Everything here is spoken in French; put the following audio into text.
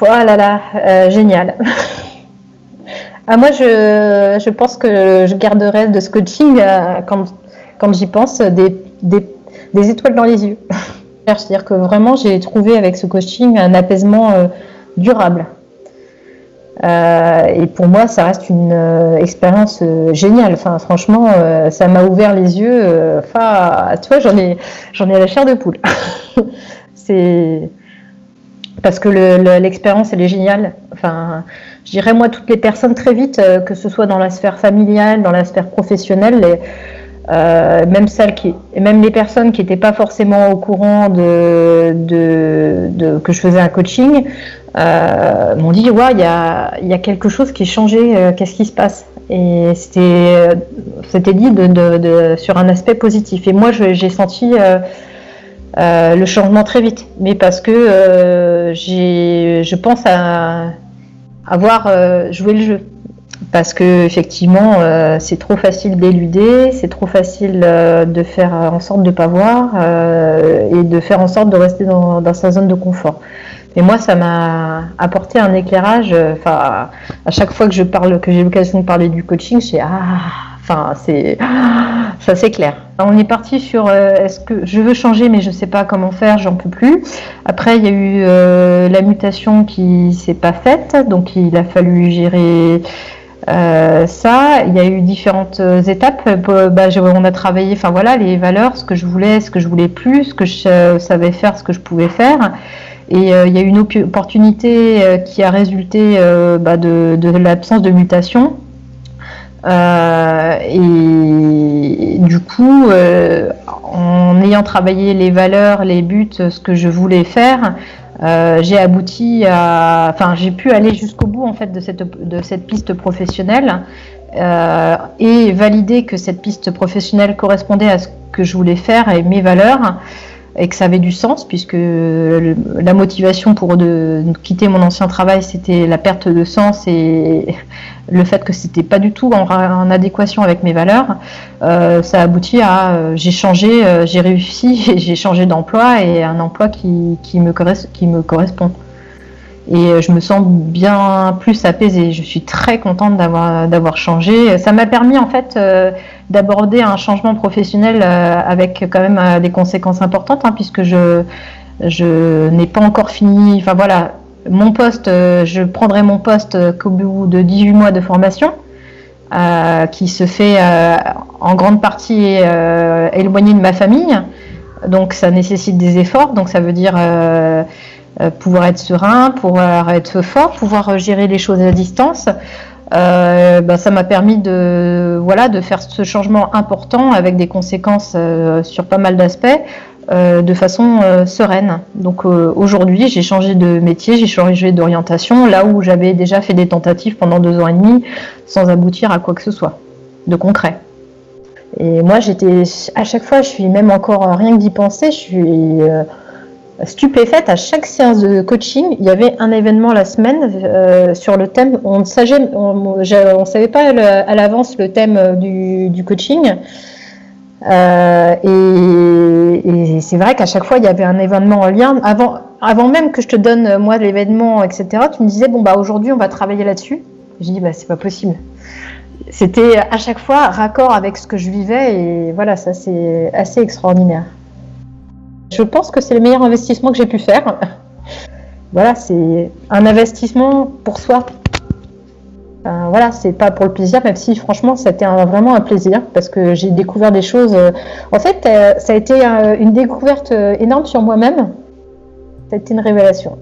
Oh là là, génial. Ah, moi, je pense que je garderai de ce coaching, quand j'y pense, des étoiles dans les yeux. C'est-à-dire que vraiment, j'ai trouvé avec ce coaching un apaisement durable. Et pour moi, ça reste une expérience géniale. Enfin, franchement, ça m'a ouvert les yeux. Tu vois, j'en ai la chair de poule. C'est parce que l'expérience, elle est géniale. Enfin, je dirais moi, toutes les personnes très vite, que ce soit dans la sphère familiale, dans la sphère professionnelle, même les personnes qui n'étaient pas forcément au courant que je faisais un coaching, m'ont dit ouais, il y a quelque chose qui est changé, qu'est-ce qui se passe? Et c'était dit sur un aspect positif. Et moi, j'ai senti le changement très vite, mais parce que je pense avoir joué le jeu. Parce que effectivement, c'est trop facile d'éluder, c'est trop facile de faire en sorte de ne pas voir et de faire en sorte de rester dans sa zone de confort. Et moi, ça m'a apporté un éclairage. À chaque fois que j'ai l'occasion de parler du coaching, je sais ça c'est clair. On est parti sur est-ce que je veux changer, mais je ne sais pas comment faire, j'en peux plus. Après, il y a eu la mutation qui s'est pas faite, donc il a fallu gérer. Ça, il y a eu différentes étapes. On a travaillé, les valeurs, ce que je voulais plus, ce que je savais faire, ce que je pouvais faire. Et il y a eu une opportunité qui a résulté de l'absence de mutation. Et du coup, en ayant travaillé les valeurs, les buts, ce que je voulais faire, j'ai pu aller jusqu'au bout en fait de cette piste professionnelle et valider que cette piste professionnelle correspondait à ce que je voulais faire et mes valeurs et que ça avait du sens, puisque la motivation pour de quitter mon ancien travail, c'était la perte de sens et le fait que c'était pas du tout en adéquation avec mes valeurs. Ça a abouti à j'ai changé, j'ai réussi et j'ai changé d'emploi, et un emploi qui me correspond. Et je me sens bien plus apaisée. Je suis très contente d'avoir changé. Ça m'a permis en fait d'aborder un changement professionnel avec quand même des conséquences importantes, puisque je n'ai pas encore fini. Enfin voilà, mon poste, je prendrai mon poste qu'au bout de 18 mois de formation, qui se fait en grande partie éloigné de ma famille. Donc ça nécessite des efforts. Donc ça veut dire pouvoir être serein, pouvoir être fort, pouvoir gérer les choses à distance. Ça m'a permis de faire ce changement important avec des conséquences sur pas mal d'aspects de façon sereine. Donc aujourd'hui, j'ai changé de métier, j'ai changé d'orientation, là où j'avais déjà fait des tentatives pendant 2 ans et demi sans aboutir à quoi que ce soit de concret. Et moi, à chaque fois, je suis même encore, rien que d'y penser, je suis stupéfaite. À chaque séance de coaching, il y avait un événement la semaine sur le thème. On ne savait pas à l'avance le thème du coaching. Et c'est vrai qu'à chaque fois, il y avait un événement en lien. Avant même que je te donne, moi, l'événement, etc., tu me disais, aujourd'hui, on va travailler là-dessus. J'ai dit, c'est pas possible. C'était à chaque fois raccord avec ce que je vivais, et voilà, ça, c'est assez extraordinaire. Je pense que c'est le meilleur investissement que j'ai pu faire. Voilà, c'est un investissement pour soi. C'est pas pour le plaisir, même si franchement c'était vraiment un plaisir, parce que j'ai découvert des choses. En fait, ça a été une découverte énorme sur moi-même. Ça a été une révélation.